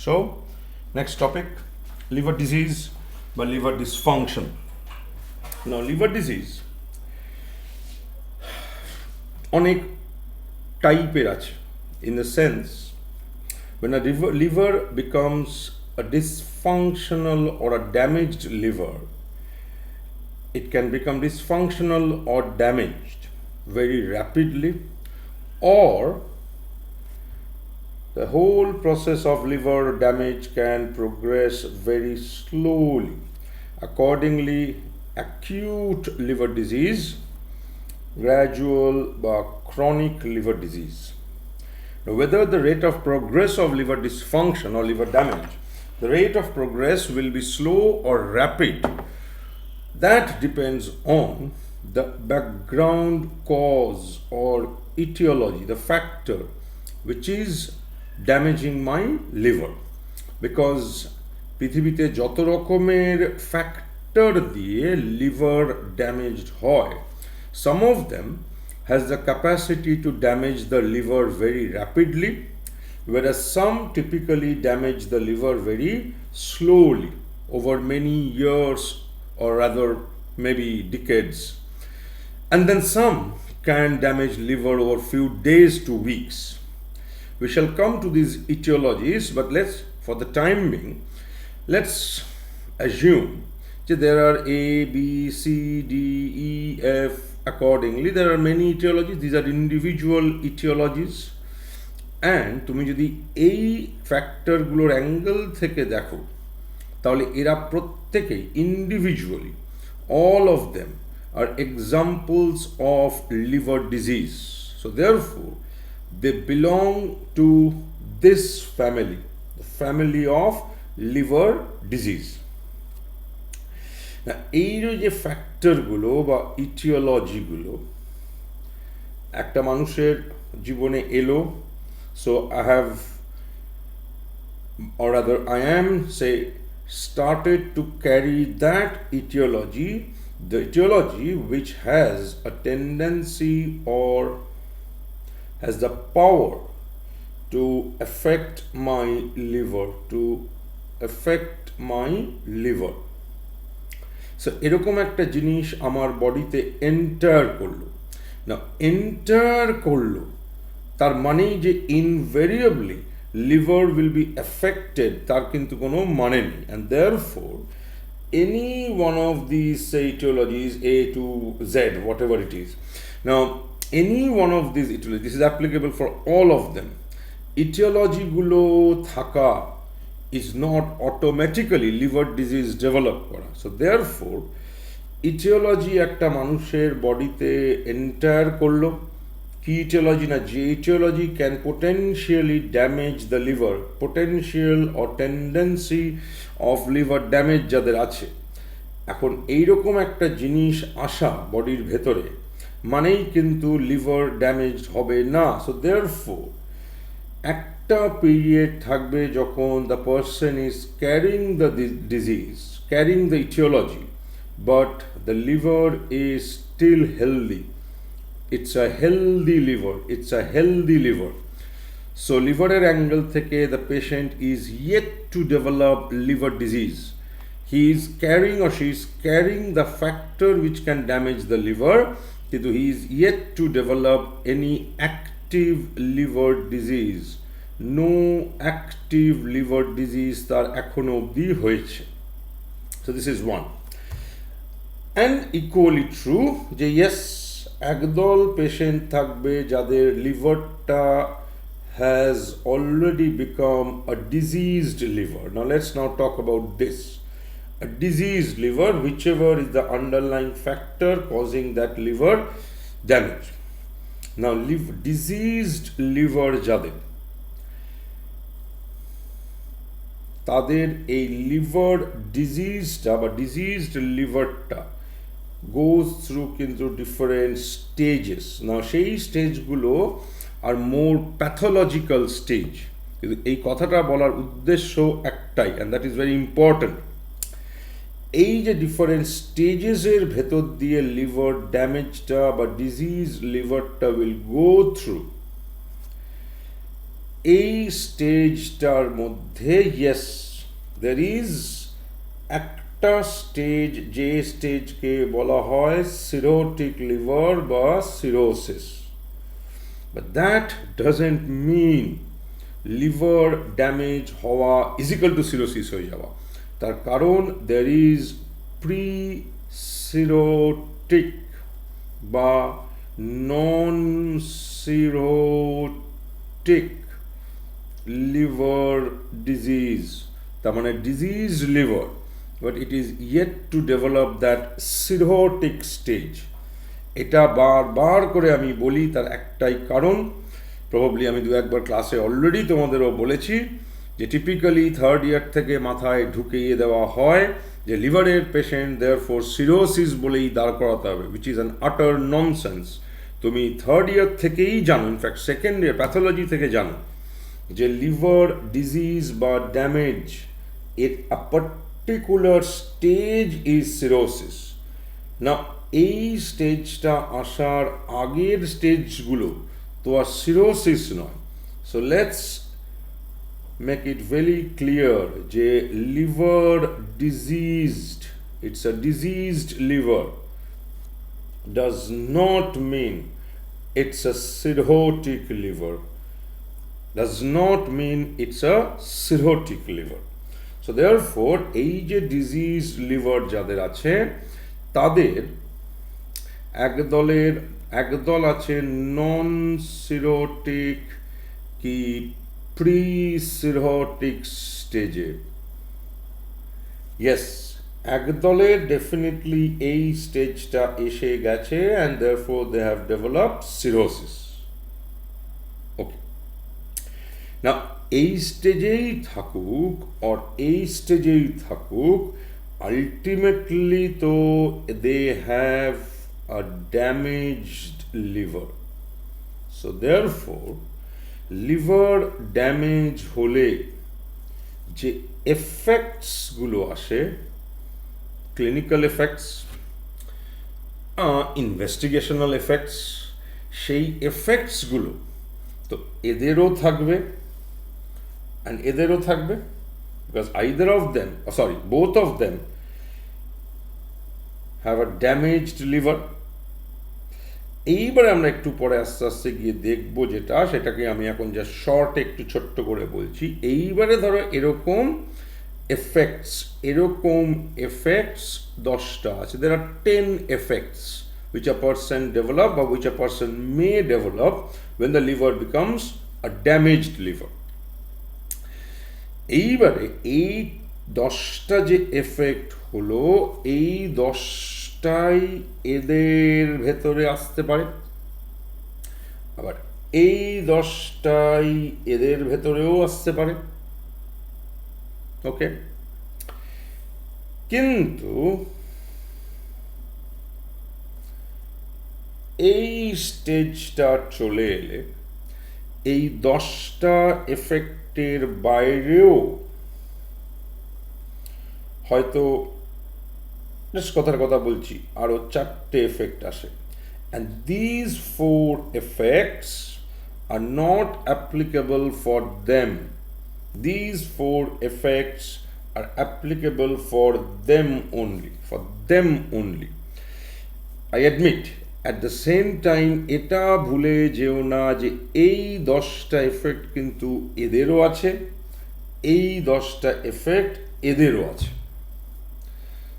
So, next topic, liver disease বা liver dysfunction. Now, liver disease অনেক টাইপের আছে, in the sense when a liver becomes a dysfunctional or a damaged liver, it can become dysfunctional or damaged very rapidly, or the whole process of liver damage can progress very slowly. Accordingly, acute liver disease, gradual or chronic liver disease. Now, whether the rate of progress of liver dysfunction or liver damage, the rate of progress will be slow or rapid. That depends on the background cause or etiology, the factor which is damaging my liver. Because পৃথিবীতে যত রকমের factor দিয়ে liver damaged হয়, some of them has the capacity to damage the liver very rapidly, whereas some typically damage the liver very slowly over many years, or rather maybe decades. And then some can damage liver over few days to weeks. We shall come to these etiologies, but for the time being, let's assume that there are A, B, C, D, E, F. Accordingly, there are many etiologies. These are individual etiologies. And তুমি যদি এই ফ্যাক্টরগুলোর angle থেকে দেখো, তাহলে এরা প্রত্যেকেই individually, all of them are examples of liver disease. So therefore, they belong to this family, the family of liver disease. না এই যে ফ্যাক্টরগুলো বা ইটিওলজিগুলো একটা মানুষের জীবনে এলো, so I have or rather I am started to carry that etiology, the etiology which has a tendency or has the power to affect my liver. So এরকম একটা জিনিস আমার বডিতে এন্টার করলো, তার মানেই যে invariably liver will be affected, তার কিন্তু কোনো মানে নেই. And therefore, any one of these etiologies, A to Z, whatever it is. Now, any one of these etiologies, this is applicable for all of them. Etiology গুলো থাকা is not automatically liver disease develop করা. So therefore, etiology একটা মানুষের বডিতে enter করলো, কি etiology না যে etiology can potentially damage the liver, potential or tendency of liver damage যাদের আছে. এখন এইরকম একটা জিনিস আসা বডির ভেতরে মানেই কিন্তু লিভার ড্যামেজড হবে না. সো therefore, একটা পিরিয়ড থাকবে যখন the person is carrying the disease, carrying the aetiology, but the liver is still healthy. It's a healthy liver. So liveরের অ্যাঙ্গেল থেকে the patient is yet to develop liver disease. He is carrying or she is carrying the factor which can damage the liver, কিন্তু he is yet to develop any active liver disease. No active liver disease তার এখনো অবধি হয়েছে. So this is one. And equally true যে yes, একদল patient থাকবে যাদের লিভারটা has already become a diseased liver. Now let's now talk about this. A diseased liver, whichever is the underlying factor causing that liver damage. Now diseased liver যাদের, তাদের এই liver ডিজিজটা বা diseased লিভারটা goes through কিন্তু different stages. Now সেই স্টেজগুলো আর মোর pathological stage. এই কথাটা বলার উদ্দেশ্য একটাই, and that is very important. এই যে ডিফারেন্ট স্টেজেসের ভেতর দিয়ে লিভার ড্যামেজটা বা ডিজিজ লিভারটা উইল গো থ্রু, এই স্টেজটার মধ্যে ইয়েস দের ইজ একটা স্টেজ, যে স্টেজকে বলা হয় সিরোটিক লিভার বা cirrhosis. But that doesn't mean liver damage হওয়া ইজিক্যাল টু সিরোসিস হয়ে যাওয়া। তার কারণ দের ইজ প্রি সিরোটিক বা নন সিরোটিক লিভার ডিজিজ, তার মানে disease liver, but it is yet to develop that cirrhotic stage. এটা বারবার করে আমি বলি, তার একটাই কারণ, প্রবাবলি আমি দু একবার ক্লাসে অলরেডি তোমাদেরও বলেছি, যে টিপিক্যালি থার্ড ইয়ার থেকে মাথায় ঢুকিয়ে দেওয়া হয় যে লিভারের পেশেন্ট দেয়ারফর সিরোসিস বলেই দাঁড় করাতে হবে, উইচ ইজ অ্যান আটার ননসেন্স। তুমি থার্ড ইয়ার থেকেই জানো, ইনফ্যাক্ট সেকেন্ড ইয়ার প্যাথোলজি থেকে জানো, যে লিভার ডিজিজ বা ড্যামেজ এর আ পার্টিকুলার স্টেজ ইজ সিরোসিস। না, এই স্টেজটা আসার আগের স্টেজগুলো তো আর সিরোসিস নয়। So let's make it very clear যে liver diseased, it's a diseased liver, does not mean it's a cirrhotic liver, does not mean it's a cirrhotic liver. So therefore এই যে diseased liver যাদের আছে তাদের একদল আছে non cirrhotic কি precirrhotic স্টেজে। ইয়েস, একদলের ডেফিনেটলি এই স্টেজটা এসে গেছে and therefore they have developed cirrhosis. Okay, না এই স্টেজেই থাকুক আর এই স্টেজেই থাকুক, আলটিমেটলি তো they have a damaged liver. So therefore liver damage হলে যে এফেক্টসগুলো আসে, ক্লিনিক্যাল এফেক্টস, ইনভেস্টিগেশনাল এফেক্টস, সেই এফেক্টসগুলো তো এদেরও থাকবে অ্যান্ড এদেরও থাকবে, because either of them, sorry both of them have a damaged liver. এইবারে আমরা একটু পরে আস্তে আস্তে গিয়ে দেখবো যেটা, সেটাকে আমি এখন যা শর্ট একটু ছোট্ট করে বলছি। এইবারে ধরো এরকম এফেক্টস 10টা আছে। there are 10 effects which a person develop or which a person may develop when the liver becomes a damaged liver. এইবারে এই 10টা যে এফেক্ট হলো, এই 10টাই এদের ভেতরে আসতে পারে, আবার এই 10টাই এদের ভেতরেও আসতে পারে। ওকে, কিন্তু এই স্টেজটা চলে এলে এই 10টা এফেক্টের বাইরেও হয়তো, কথার কথা বলছি, আরো 4টে এফেক্ট আসে। and these 4 effects are not applicable for them. These 4 effects are applicable for them only. I admit, at the same time এটা ভুলে যেও না যে এই 10টা এফেক্ট কিন্তু এদেরও আছে, এই 10টা এফেক্ট এদেরও আছে।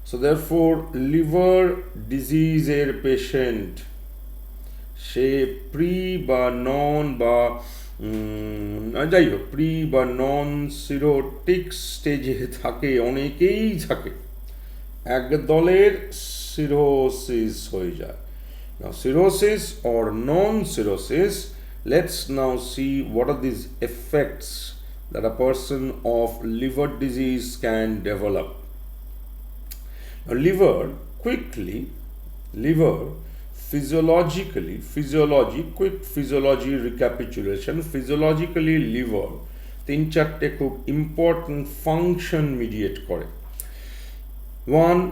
So therefore liver disease এর পেশেন্ট সে প্রি বা নন বা যাই হোক প্রি বা নন সিরোটিক স্টেজে থাকে, অনেকেই থাকে, এক দলের সিরোসিস হয়ে যায়। Now cirrhosis or non-cirrhosis, let's now see what are these effects that a person of liver disease can develop. Now quick physiology recapitulation, physiologically liver 3-4টে খুব important function mediate করে। One,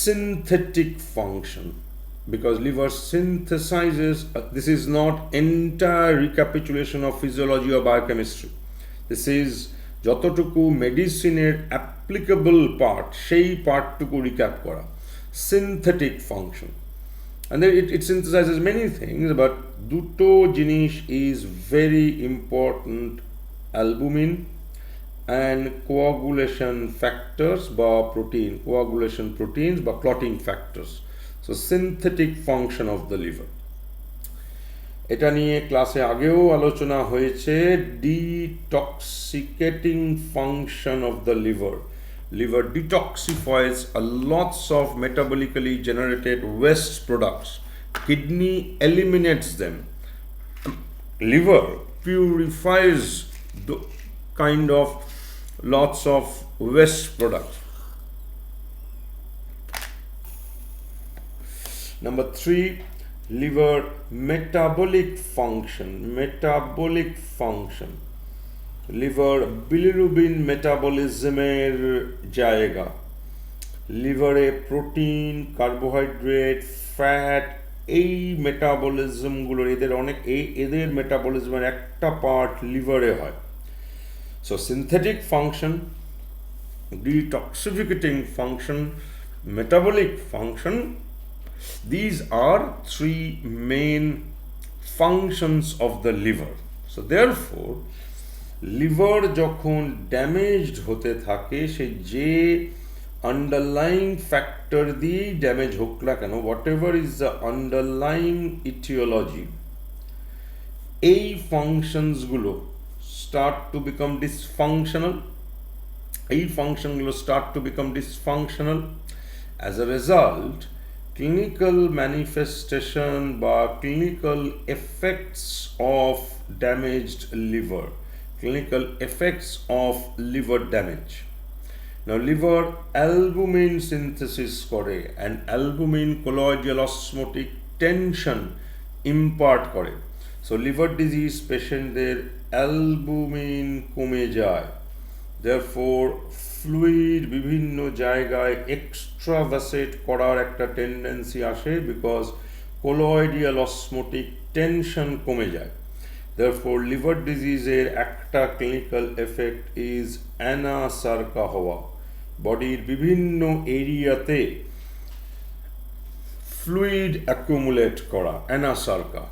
synthetic function, because liver synthesizes, this is not entire recapitulation of physiology or biochemistry, this is যতটুকু মেডিসিনের applicable part সেই পার্টটুকু recap করা। Synthetic function, and then it synthesizes many things, but দুটো জিনিস is very important: albumin and coagulation factors বা protein, coagulation proteins বা clotting factors. So synthetic function of the liver, এটা নিয়ে ক্লাসে আগেও আলোচনা হয়েছে। Detoxicating function of the liver, liver detoxifies a lots of metabolically generated waste products, kidney eliminates them, liver purifies the kind of lots of waste products. Number 3, liver metabolic function, liver bilirubin মেটাবলিজমের জায়গা। লিভারে protein, carbohydrate, fat, এই মেটাবলিজমগুলোর এদের মেটাবলিজমের একটা part লিভারে হয়। So synthetic function, detoxificating function, metabolic function, these are three main functions of the liver. So therefore liver যখন damaged হতে থাকে, সে যে আন্ডারলাইং ফ্যাক্টর দিয়েই ড্যামেজ হোক না কেন, whatever is the underlying aetiology, এই ফাংশনসগুলো start to become dysfunctional, as a result clinical manifestation বা clinical effects of damaged liver, clinical effects of liver damage. Now liver albumin synthesis করে and albumin colloidal osmotic tension impart করে। So liver disease পেশেন্টদের albumin কমে যায়, therefore fluid বিভিন্ন জায়গায় এক্সট্রাভাসেট করার একটা টেন্ডেন্সি আসে, বিকজ colloidal osmotic tension কমে যায়। Therefore liver ডিজিজের একটা ক্লিনিক্যাল এফেক্ট ইজ অ্যানাসার্কা হওয়া, বডির বিভিন্ন এরিয়াতে ফ্লুইড অ্যাকুমুলেট করা, অ্যানাসার্কা।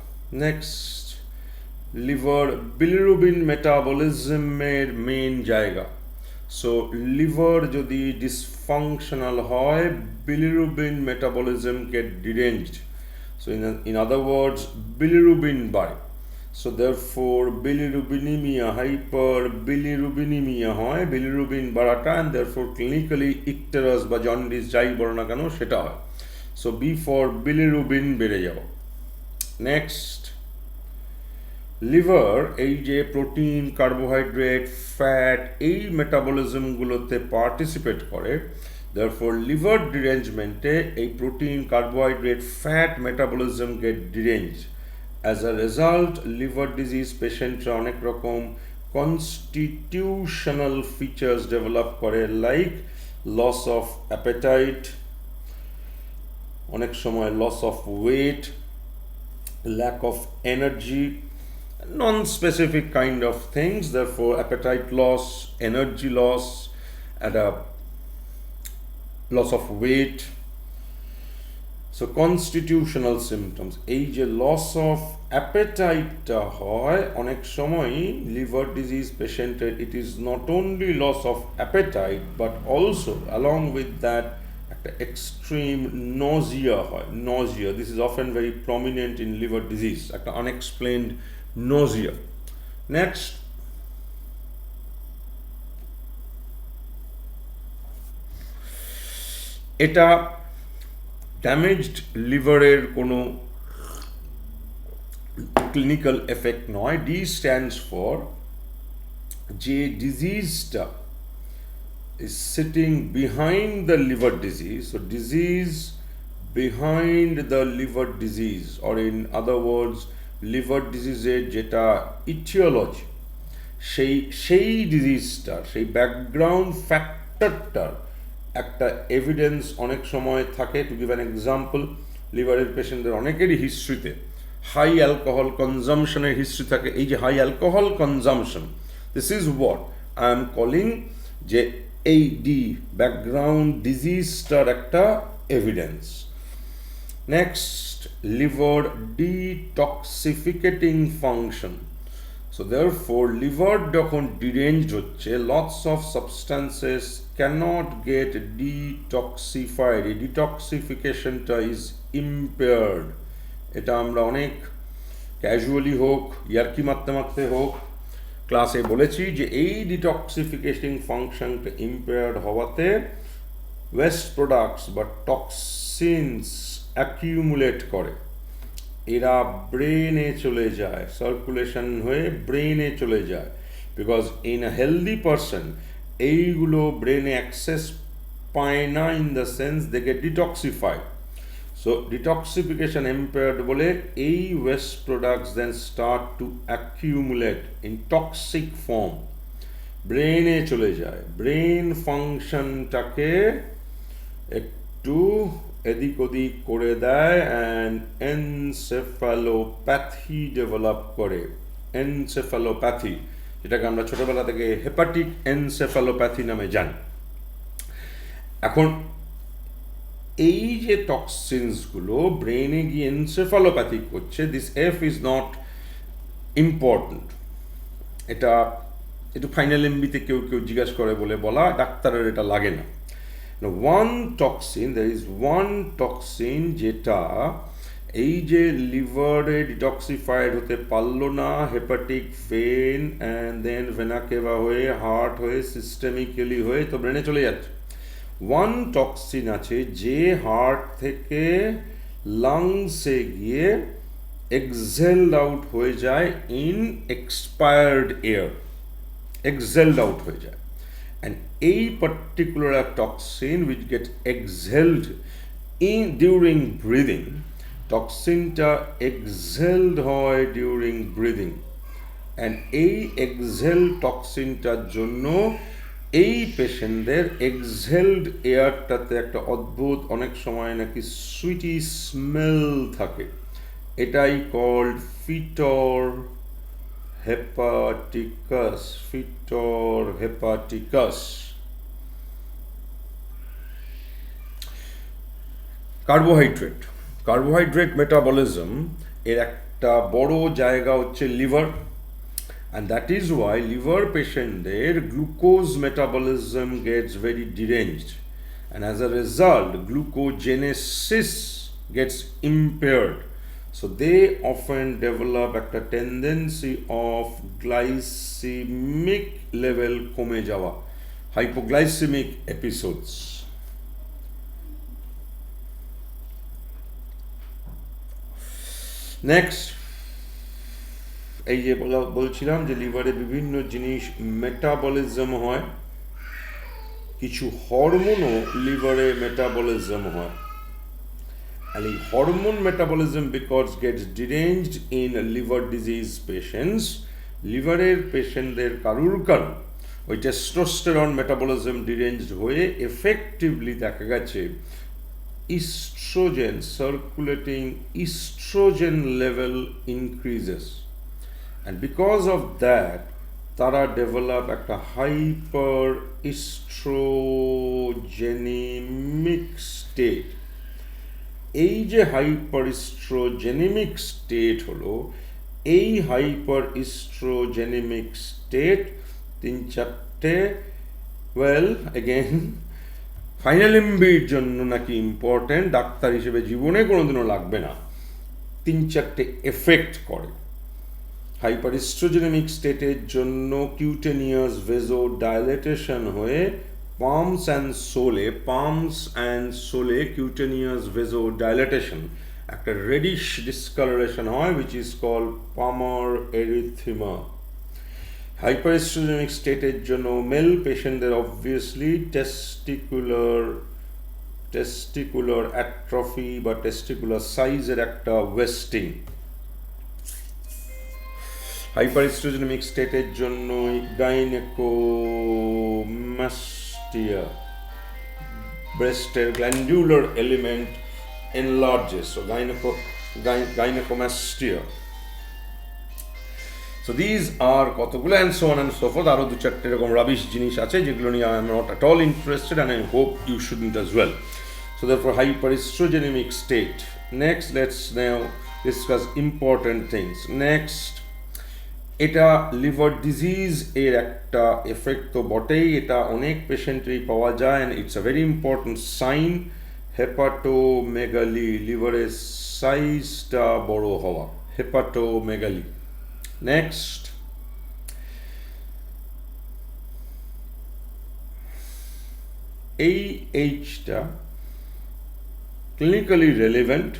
নেক্সট, লিভার বিলিরুবিন মেটাবলিজমের মেইন জায়গা। সো লিভার যদি ডিসফাংশনাল হয়, বিলিরুবিন মেটাবলিজমকে deranged, so in other words bilirubin বাড়ে। So therefore bilirubinemia, hyperbilirubinemia হয়, বিলিরুবিন বাড়াটা, and therefore clinically icterus বা জন্ডিস যাই বলো না কেন সেটা হয়। সো বি ফর বিলিরুবিন বেড়ে যাও। নেক্সট, লিভার এই যে প্রোটিন, কার্বোহাইড্রেট, ফ্যাট, এই মেটাবলিজমগুলোতে পার্টিসিপেট করে, therefore লিভার ডিরেঞ্জমেন্টে এই protein, carbohydrate, fat metabolism get deranged. As a result, liver disease পেশেন্টরা অনেক রকম constitutional features develop করে, like loss of appetite, অনেক সময় loss of weight, lack of energy, non-specific kind of things. Therefore appetite loss, energy loss, and a loss of weight. So constitutional symptoms, এই যে loss of অ্যাপেটাইটটা হয় অনেক সময়ই liver disease পেশেন্টের, it is not only loss of appetite but also along with that একটা extreme nausea হয়। Nausea, this is often very prominent in liver disease, একটা unexplained nausea. Next, এটা ড্যামেজড লিভারের কোনো ক্লিনিক্যাল এফেক্ট নয়। D stands for যে ডিজিজটা is sitting behind the liver disease. So disease behind the liver disease, or in other words liver disease যেটা aetiology, সেই ডিজিজটার, সেই ব্যাকগ্রাউন্ড ফ্যাক্টরটার একটা এভিডেন্স অনেক সময় থাকে। টু গিভ অ্যান এক্সাম্পল, লিভারের পেশেন্টদের অনেকেরই হিস্ট্রিতে হাই অ্যালকোহল কনজামশনের হিস্ট্রি থাকে। এই যে high alcohol consumption, This is what I am calling যে AD background disease টার একটা evidence. Next, liver detoxificating function. So therefore liver যখন deranged হচ্ছে, lots of substances cannot get detoxified. এই detoxificationটা is impaired. এটা আমরা অনেক ক্যাজুয়ালি হোক ইয়ার্কি মারতে মারতে হোক ক্লাসে বলেছি যে এই ডিটক্সিফিকেশন ফাংশনটা ইম্পেয়ার্ড হওয়াতে ওয়েস্ট প্রোডাক্টস বা টক্সিনস অ্যাকিউমুলেট করে, এরা ব্রেনে চলে যায়, সার্কুলেশন হয়ে ব্রেনে চলে যায়। Because in a healthy person এইগুলো ব্রেনে অ্যাক্সেস পায় না, in the sense they get detoxified. So detoxification impaired বলে এই waste products then start to accumulate in toxic form, ব্রেনে চলে যায়, ব্রেন ফাংশনটাকে একটু এদিক ওদিক করে দেয় অ্যান্ড এনসেফালোপ্যাথি ডেভেলপ করে। এনসেফালোপ্যাথি, যেটাকে আমরা ছোটবেলা থেকে হেপাটিক এনসেফালোপ্যাথি নামে জানি। এখন এই যে টক্সিনসগুলো ব্রেনে গিয়ে এনসেফালোপ্যাথি করছে, this F is not important. এটা একটু ফাইনাল এমবিতে কেউ কেউ জিজ্ঞাসা করে বলে বলা, ডাক্তারের এটা লাগে না। One toxin, there is one toxin যেটা এই যে লিভারে ডিটক্সিফাইড হতে পারলো না, hepatic vein and then vena cava হয়ে হার্ট হয়ে সিস্টেমিক্যালি হয়ে তো ব্রেনে চলে যাচ্ছে। ওয়ান টক্সিন আছে যে হার্ট থেকে লাংসে গিয়ে এক্সেলড আউট হয়ে যায় in expired air, exhaled out হয়ে যায়। অ্যান্ড এই particular toxin which get exhaled in during breathing, টক্সিনটা এক্সেলড হয় ডিউরিং ব্রিদিং। অ্যান্ড এই এক্সেল টক্সিনটার জন্য এই পেশেন্টদের এক্সহেলড এয়ারটাতে একটা অদ্ভুত অনেক সময় নাকি সুইটি স্মেল থাকে, এটাই কল্ড ফিটর হেপাটিকাস। ফিটর হেপাটিকাস। কার্বোহাইড্রেট, কার্বোহাইড্রেট মেটাবলিজম এর একটা বড় জায়গা হচ্ছে liver, and that is why liver patientদের glucose metabolism gets very deranged, and as a result glucogenesis gets impaired. So they often develop a tendency of glycemic level কমে যাওয়া, hypoglycemic episodes. Next, এই যে বলছিলাম যে লিভারে বিভিন্ন জিনিস মেটাবলিজম হয়, কিছু হরমোনও লিভারে মেটাবলিজম হয়। আর এই hormone metabolism because gets deranged in liver disease patients, লিভারের পেশেন্টদের কারুর ওই টেস্টোস্টেরন মেটাবলিজম ডিরেঞ্জড হয়ে এফেক্টিভলি দেখা গেছে oestrogen, circulating oestrogen level increases. And because of that তারা ডেভেলপ একটা হাইপার ইস্ট্রোজেনিমিক স্টেট। এই যে হাইপার ইস্ট্রোজেনিমিক স্টেট হলো, এই হাইপার ইস্ট্রোজেনিমিক স্টেট তিন চারটে, ওয়েল এগেন ফাইনাল এমবির জন্য নাকি ইম্পর্টেন্ট, ডাক্তার হিসেবে জীবনে কোনোদিনও লাগবে না, তিন চারটে এফেক্ট করে। হাইপারস্ট্রোজেনিক স্টেটের জন্য কিউটেনিয়াস ভেজো ডাইলেটেশন হয়ে পামস অ্যান্ড সোলে কিউটেনিয়াস ভেজো ডাইলেটেশন, একটা রেডিশ ডিসকালারেশন হয় which is called palmar erythema. Hyperoestrogenic স্টেটের জন্য মেল পেশেন্টদের অবভিয়াসলি টেস্টিকুলার অ্যাট্রফি বা টেস্টিকুলার সাইজের একটা ওয়েস্টিং। হাইপারস্ট্রোজেনিক স্টেটের জন্য গাইনেকোমাস্টিয়া, ব্রেস্টের glandular element enlarges, so gynaecomastia. So these are কতগুলো and so on and so forth. আরও 2-4 এরকম রাবিশ জিনিস আছে যেগুলো নিয়ে I am not at all interested and I hope you shouldn't as well. So therefore hyperestrogenic state. Next, let's now discuss important things. Next, এটা liver disease এর একটা effect তো বটেই, এটা অনেক পেশেন্টেরই পাওয়া যায় and it's a very important sign. Hepatomegaly, লিভারের সাইজটা বড় হওয়া, হেপাটোমেগালি। নেক্সট, এই এইচটা ক্লিনিক্যালি রেলেভেন্ট,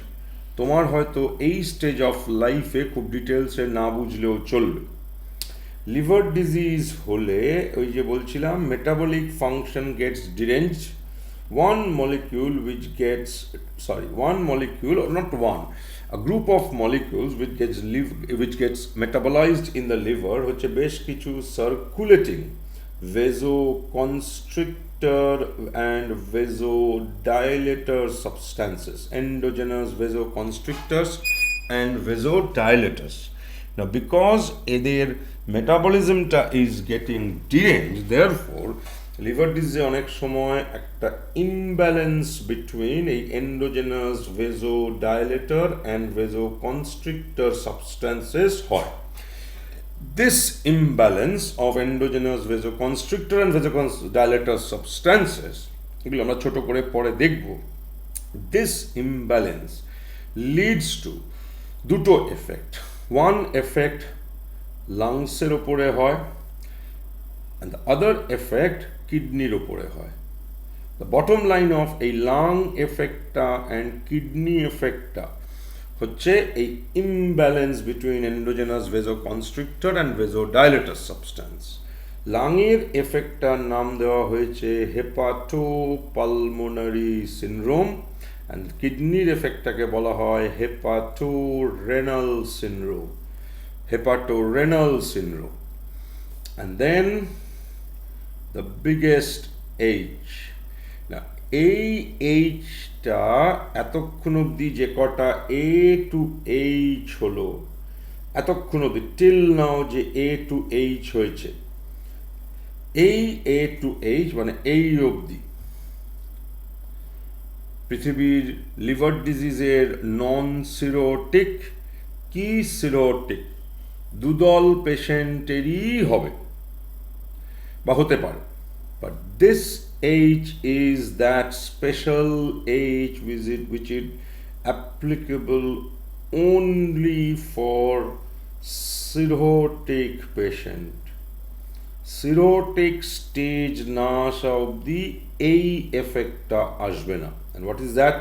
তোমার হয়তো এই স্টেজ অফ লাইফে খুব ডিটেলসে না বুঝলেও চলবে। লিভার ডিজিজ হলে ওই যে বলছিলাম metabolic function gets deranged, one molecule or not one, a group of molecules which gets metabolized in the liver হচ্ছে বেশ কিছু circulating vasoconstrictor and vasodilator substances, endogenous vasoconstrictors and vasodilators. Now because their metabolism is getting deranged, therefore liver ডিজিজে অনেক সময় একটা imbalance between এই endogenous vasodilator and vasoconstrictor substances হয়। This imbalance of endogenous vasoconstrictor and vasodilator substances, এগুলো আমরা ছোট করে পরে দেখব। দিস ইমব্যালেন্স লিডস টু দুটো এফেক্ট। ওয়ান এফেক্ট লাংসের ওপরে হয় and the other effect কিডনির উপরে হয়। The bottom line of a lung এফেক্টটা and kidney এফেক্টটা হচ্ছে এই imbalance between endogenous vasoconstrictor and vasodilator substance. লাংয়ের এফেক্টটার নাম দেওয়া হয়েছে হেপাটোপালমোনারি সিনড্রোম and কিডনির এফেক্টটাকে বলা হয় hepatorenal syndrome, hepatorenal syndrome. And then the biggest H. Now এই Hটা এতক্ষণ অবধি যে কটা A to H হলো, এতক্ষণ অবধি till now যে A to H হয়েছে, এই A to H মানে এই অবধি পৃথিবীর লিভার ডিজিজের নন সিরোটিক কি সিরোটিক দুদল পেশেন্টেরই হবে বা হতে পারে, but this H is that special H which is applicable only for cirrhotic patient. Cirrhotic stage না আসা অবধি এই এফেক্টটা আসবে না। And what is that?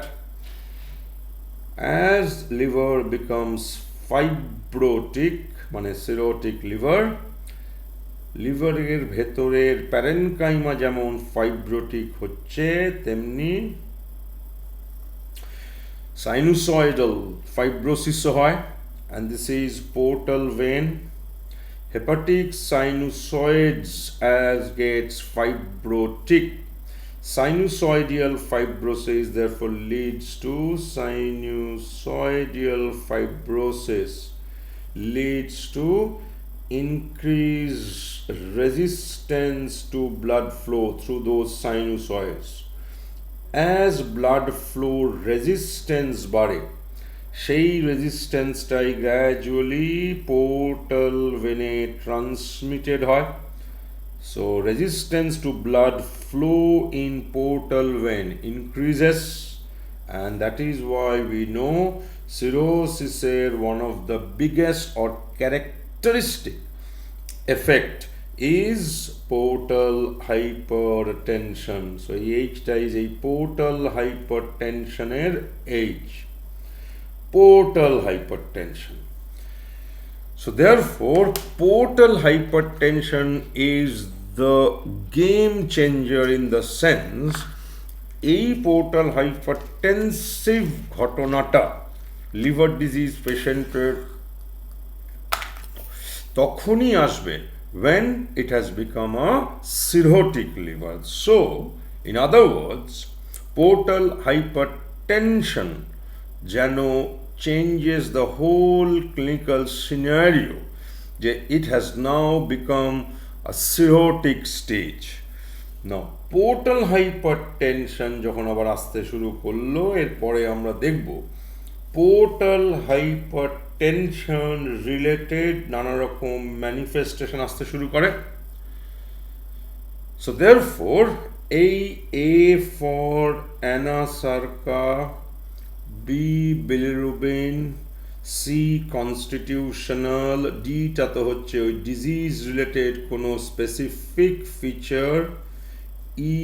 As liver becomes fibrotic মানে cirrhotic liver, লিভারের ভেতরের প্যারেনকাইমা যেমন ফাইব্রোটিক হচ্ছে তেমনি সাইনুসয়েডাল ফাইব্রোসিসও হয়, and this is portal vein. Hepatic sinusoids as gets fibrotic. Sinusoidal fibrosis therefore leads to sinusoidal fibrosis, leads to increased resistance to blood flow through those sinusoids. As blood flow resistance বাড়ে, সেই রেজিস্ট্যান্সটাই gradually portal ভেনে transmitted হয়। So resistance to blood flow in portal vein increases, and that is why we know cirrhosis one of the biggest or characteristic effect is portal hypertension. So H is a portal hypertension H, portal hypertension. So therefore portal hypertension is the game changer in the sense এই portal hypertensive ঘটনাটা liver disease পেশেন্টের তখনই আসবে when it has become a cirrhotic liver. So in other words portal hypertension যেন changes the whole clinical scenario যে it has now become a cirrhotic stage. Now portal hypertension যখন আবার আসতে শুরু করলো, এরপরে আমরা দেখব পোর্টাল হাইপারটেনশন রিলেটেড নানা রকম ম্যানিফেস্টেশন আসতে শুরু করে। So therefore, A for Anasarca, B bilirubin, C constitutional, D টাতে হচ্ছে ওই ডিজিজ রিলেটেড কোনো specific feature, E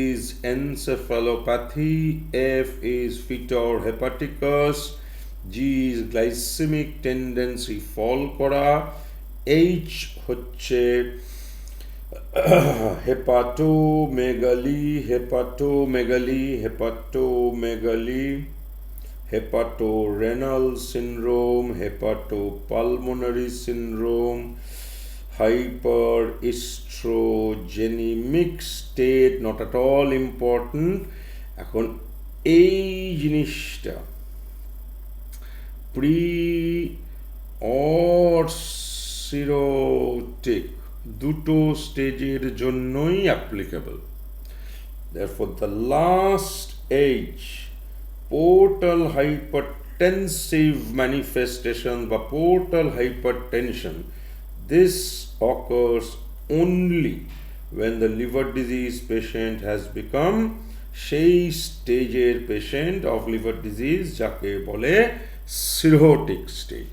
is encephalopathy, F is fetor hepaticus, G is glycemic tendency ফল করা, H হচ্ছে hepatomegaly, hepatorenal syndrome, hepatopulmonary syndrome, hyperestrogenic state, not at all important. এখন এই জিনিসটা pre or cirrhotic দুটো স্টেজের জন্যই applicable. Therefore the last H, portal hypertensive manifestation বা portal hypertension, this occurs only when the liver disease patient has become সেই স্টেজের patient of liver disease যাকে বলে সিরোটিক স্টেজ।